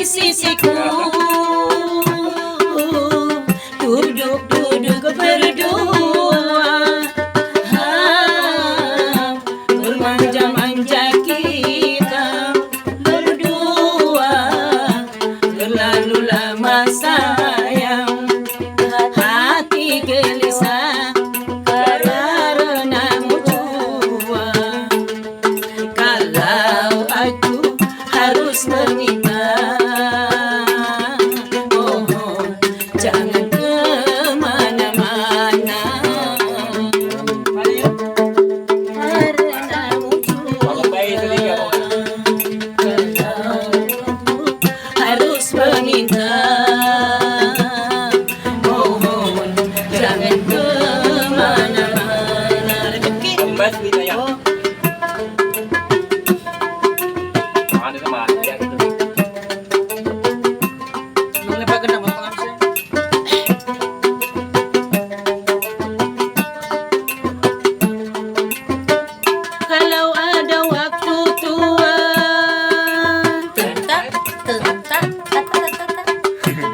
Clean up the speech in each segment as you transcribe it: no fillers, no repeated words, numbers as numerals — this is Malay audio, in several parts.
Sisiku duduk berdua, bermanja-manja kita berdua, terlalu lama sayang, hati gelisah karenamu jua. Kalau aku harus meminta, jangan kemana-mana, karenamu jua. Harus meminta, mohon jangan kemana-mana. Kalau ada waktu tua,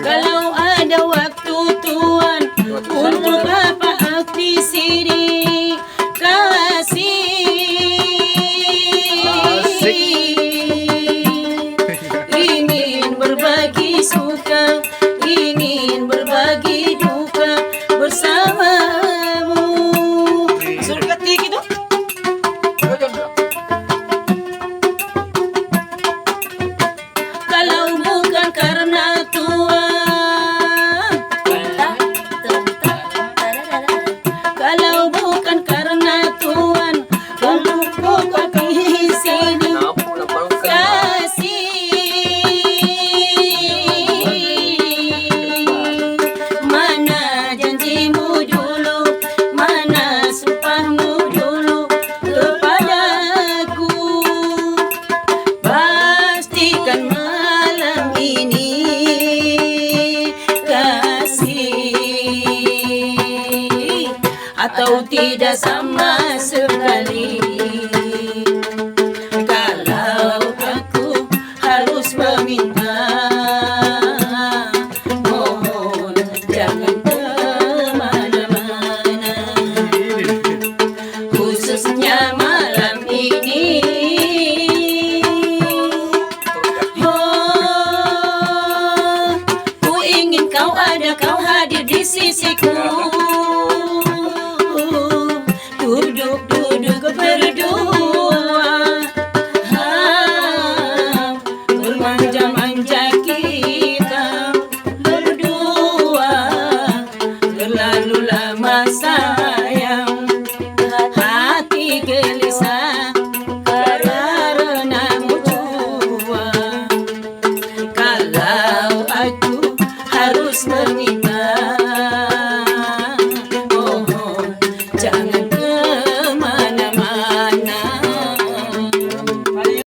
kalau ada waktu tuan, untuk apa aku di sini kasih? Ingin berbagi suka, ingin berbagi duka bersamamu. Masuk ketik itu. Kalau bukan karena Tuhan, kalau bukan karena Tuhan, untuk pokok di sini kasih. Mana janjimu dulu, mana sumpahmu dulu kepadaku? Pastikan malam ini kasih, atau tidak sama sekali.